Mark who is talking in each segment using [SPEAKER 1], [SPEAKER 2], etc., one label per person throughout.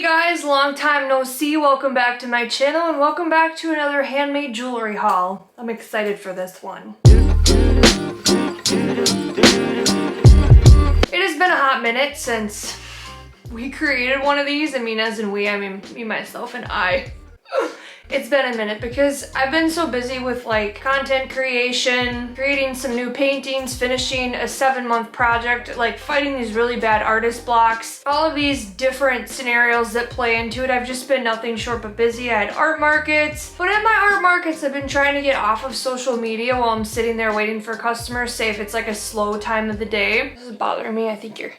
[SPEAKER 1] Hey guys, long time no see. Welcome back to my channel and welcome back to another handmade jewelry haul. I'm excited for this one. It has been a hot minute since we created one of these. I mean, as in we, I mean me, myself, and I. It's been a minute because I've been so busy with like content creation, creating some new paintings, finishing a 7-month project, like fighting these really bad artist blocks, all of these different scenarios that play into it. I've just been nothing short but busy. I had art markets, but at my art markets, I've been trying to get off of social media while I'm sitting there waiting for customers, say if it's like a slow time of the day. This is bothering me. I think you're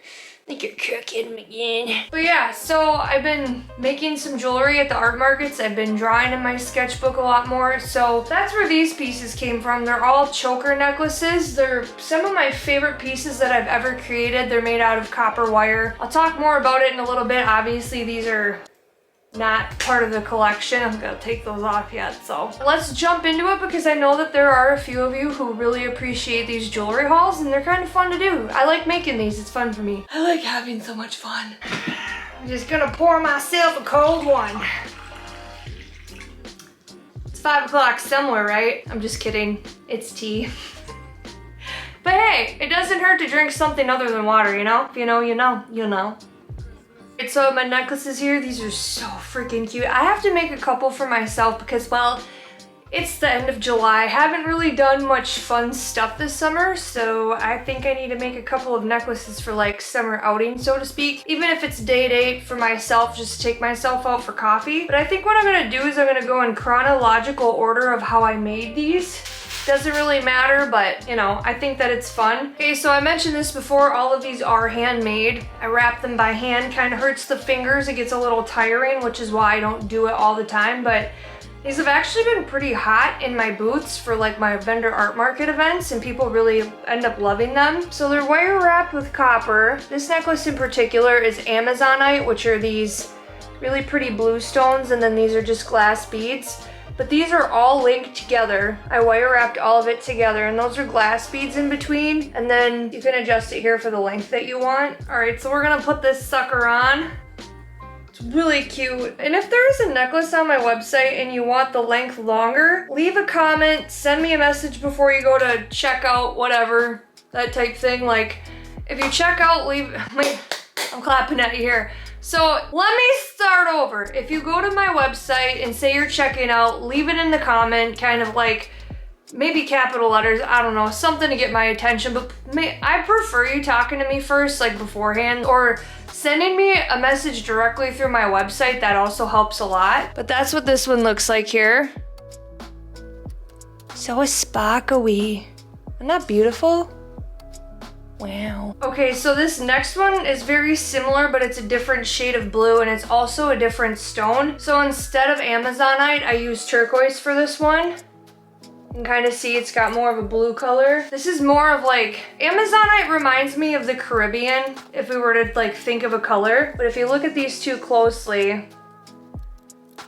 [SPEAKER 1] cooking again. But yeah, so I've been making some jewelry at the art markets. I've been drawing in my sketchbook a lot more. So that's where these pieces came from. They're all choker necklaces. They're some of my favorite pieces that I've ever created. They're made out of copper wire. I'll talk more about it in a little bit. Obviously, these are not part of the collection. I'm gonna take those off yet. So let's jump into it because I know that there are a few of you who really appreciate these jewelry hauls and they're kind of fun to do. I like making these, it's fun for me. I like having so much fun. I'm just gonna pour myself a cold one. It's 5 o'clock somewhere, right? I'm just kidding, it's tea. But hey, it doesn't hurt to drink something other than water, you know? If you know, you know, you know. So my necklaces here, these are so freaking cute. I have to make a couple for myself because, well, it's the end of July. I haven't really done much fun stuff this summer, so I think I need to make a couple of necklaces for like summer outing, so to speak. Even if it's date for myself, just to take myself out for coffee. But I think what I'm gonna do is I'm gonna go in chronological order of how I made these. Doesn't really matter, but you know, I think that it's fun. Okay, so I mentioned this before, all of these are handmade. I wrap them by hand, kind of hurts the fingers. It gets a little tiring, which is why I don't do it all the time, but these have actually been pretty hot in my booths for like my vendor art market events, and people really end up loving them. So they're wire wrapped with copper. This necklace in particular is Amazonite, which are these really pretty blue stones, and then these are just glass beads. But these are all linked together. I wire wrapped all of it together, and those are glass beads in between, and then you can adjust it here for the length that you want. All right, so we're gonna put this sucker on. It's really cute. And if there is a necklace on my website and you want the length longer, leave a comment, send me a message before you go to check out, whatever, that type thing. Like, if you check out, I'm clapping at you here. So let me start over. If you go to my website and say you're checking out, leave it in the comment, kind of like maybe capital letters, I don't know, something to get my attention. But I prefer you talking to me first, like beforehand, or sending me a message directly through my website. That also helps a lot. But that's what this one looks like here. So sparkly. Isn't that beautiful? Wow. Okay, so this next one is very similar, but it's a different shade of blue, and it's also a different stone. So instead of Amazonite, I used turquoise for this one. You can kind of see it's got more of a blue color. This is more of like, Amazonite reminds me of the Caribbean, if we were to like think of a color. But if you look at these two closely,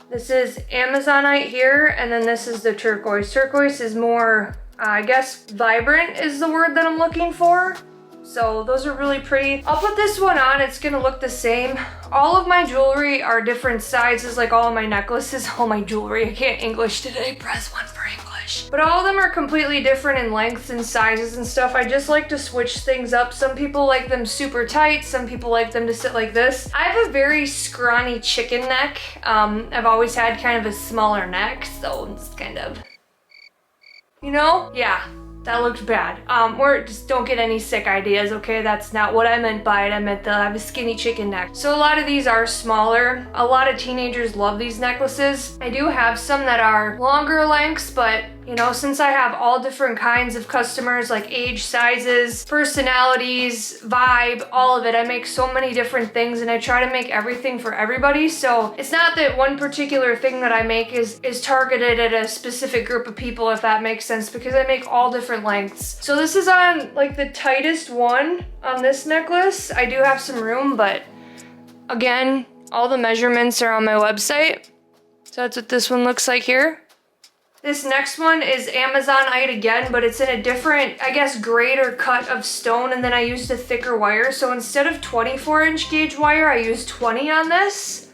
[SPEAKER 1] this is Amazonite here, and then this is the turquoise. Turquoise is more, I guess, vibrant is the word that I'm looking for. So those are really pretty. I'll put this one on, it's gonna look the same. All of my jewelry are different sizes, like all of my necklaces, all my jewelry. I can't English today, press 1 for English. But all of them are completely different in lengths and sizes and stuff. I just like to switch things up. Some people like them super tight, some people like them to sit like this. I have a very scrawny chicken neck. I've always had kind of a smaller neck, so it's kind of, you know? Yeah. That looked bad. Or just don't get any sick ideas, okay? That's not what I meant by it. I meant that I have a skinny chicken neck. So a lot of these are smaller. A lot of teenagers love these necklaces. I do have some that are longer lengths, but you know, since I have all different kinds of customers, like age, sizes, personalities, vibe, all of it, I make so many different things and I try to make everything for everybody. So it's not that one particular thing that I make is targeted at a specific group of people, if that makes sense, because I make all different lengths. So this is on like the tightest one on this necklace. I do have some room, but again, all the measurements are on my website. So that's what this one looks like here. This next one is Amazonite again, but it's in a different, I guess, grade or cut of stone, and then I used a thicker wire. So instead of 24-inch gauge wire, I used 20 on this.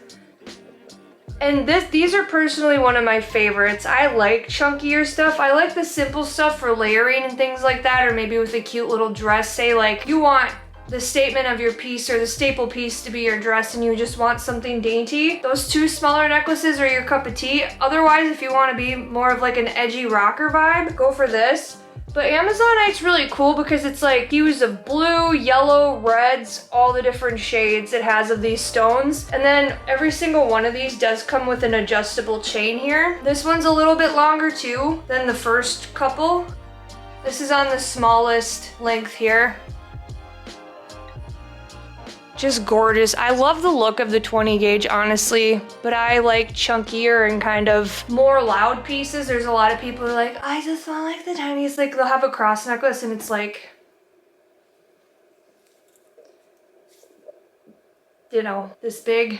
[SPEAKER 1] And these are personally one of my favorites. I like chunkier stuff. I like the simple stuff for layering and things like that, or maybe with a cute little dress. Say like you want the statement of your piece or the staple piece to be your dress and you just want something dainty. Those two smaller necklaces are your cup of tea. Otherwise, if you want to be more of like an edgy rocker vibe, go for this. But Amazonite's really cool because it's like hues of blue, yellow, reds, all the different shades it has of these stones. And then every single one of these does come with an adjustable chain here. This one's a little bit longer too than the first couple. This is on the smallest length here. Just gorgeous. I love the look of the 20 gauge, honestly, but I like chunkier and kind of more loud pieces. There's a lot of people who are like, I just want like the tiniest, like they'll have a cross necklace and it's like, you know, this big,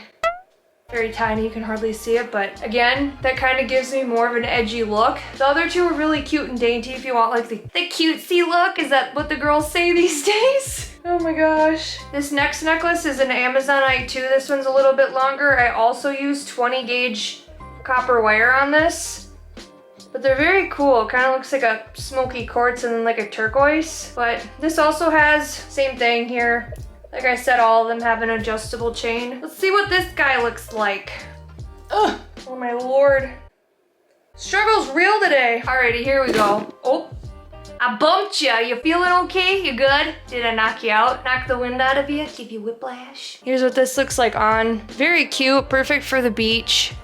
[SPEAKER 1] very tiny, you can hardly see it, but again, that kind of gives me more of an edgy look. The other two are really cute and dainty if you want like the cutesy look. Is that what the girls say these days? Oh my gosh. This next necklace is an Amazonite too. This one's a little bit longer. I also used 20 gauge copper wire on this, but they're very cool. Kind of looks like a smoky quartz and then like a turquoise, but this also has same thing here. Like I said, all of them have an adjustable chain. Let's see what this guy looks like. Ugh, oh my Lord. Struggle's real today. Alrighty, here we go. Oh. I bumped you. You feeling okay? You good? Did I knock you out? Knock the wind out of you? Give you whiplash? Here's what this looks like on. Very cute, perfect for the beach.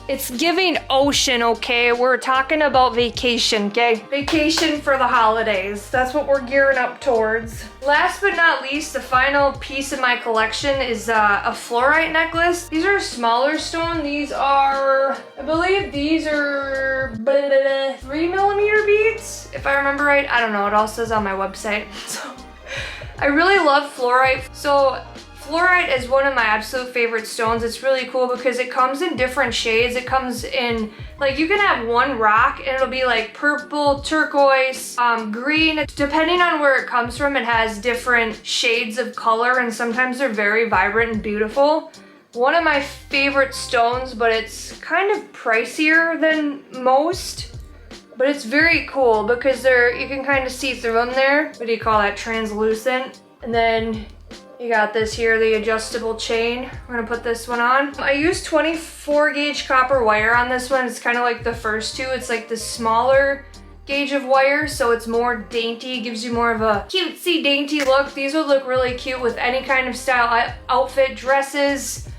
[SPEAKER 1] It's giving ocean, okay? We're talking about vacation, okay? Vacation for the holidays. That's what we're gearing up towards. Last but not least, the final piece of my collection is a fluorite necklace. These are a smaller stone. These are, I believe these are 3mm beads, if I remember right. I don't know, it all says on my website. So I really love fluorite. So fluorite is one of my absolute favorite stones. It's really cool because it comes in different shades. It comes in, like you can have one rock and it'll be like purple, turquoise, green. Depending on where it comes from, it has different shades of color and sometimes they're very vibrant and beautiful. One of my favorite stones, but it's kind of pricier than most, but it's very cool because you can kind of see through them there. What do you call that? Translucent. And then you got this here, the adjustable chain. We're gonna put this one on. I used 24 gauge copper wire on this one. It's kind of like the first two. It's like the smaller gauge of wire, so it's more dainty, gives you more of a cutesy, dainty look. These would look really cute with any kind of style outfit, dresses,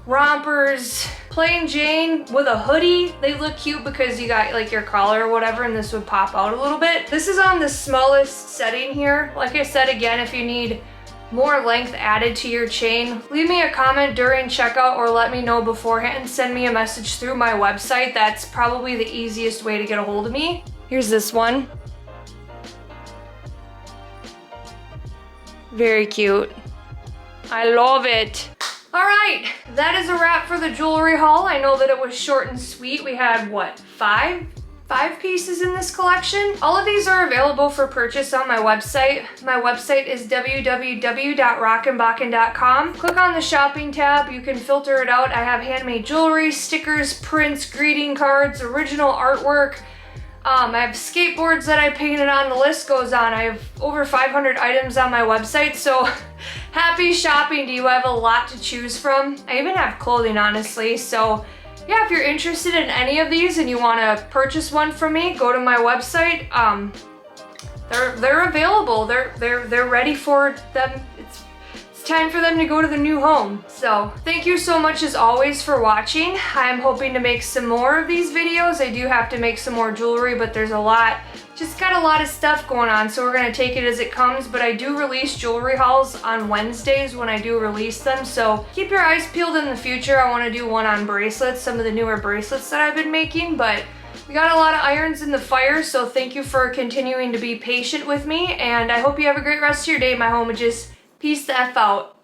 [SPEAKER 1] rompers, plain Jane with a hoodie. They look cute because you got like your collar or whatever, and this would pop out a little bit. This is on the smallest setting here. Like I said, again, if you need more length added to your chain, leave me a comment during checkout or let me know beforehand. Send me a message through my website. That's probably the easiest way to get a hold of me. Here's this one. Very cute. I love it. All right, that is a wrap for the jewelry haul. I know that it was short and sweet. We had what, five pieces in this collection. All of these are available for purchase on my website. My website is www.rockinbakken.com. Click on the shopping tab. You can filter it out. I have handmade jewelry, stickers, prints, greeting cards, original artwork. I have skateboards that I painted on. The list goes on. I have over 500 items on my website, so happy shopping to you. I have a lot to choose from. I even have clothing, honestly, so yeah, if you're interested in any of these and you want to purchase one from me, go to my website. They're available. They're ready for them. It's time for them to go to the new home. So thank you so much as always for watching. I'm hoping to make some more of these videos. I do have to make some more jewelry, but there's a lot, just got a lot of stuff going on, so we're gonna take it as it comes. But I do release jewelry hauls on Wednesdays when I do release them, so keep your eyes peeled in the future. I want to do one on bracelets, some of the newer bracelets that I've been making, but we got a lot of irons in the fire, so thank you for continuing to be patient with me, and I hope you have a great rest of your day, my homages. Peace the F out.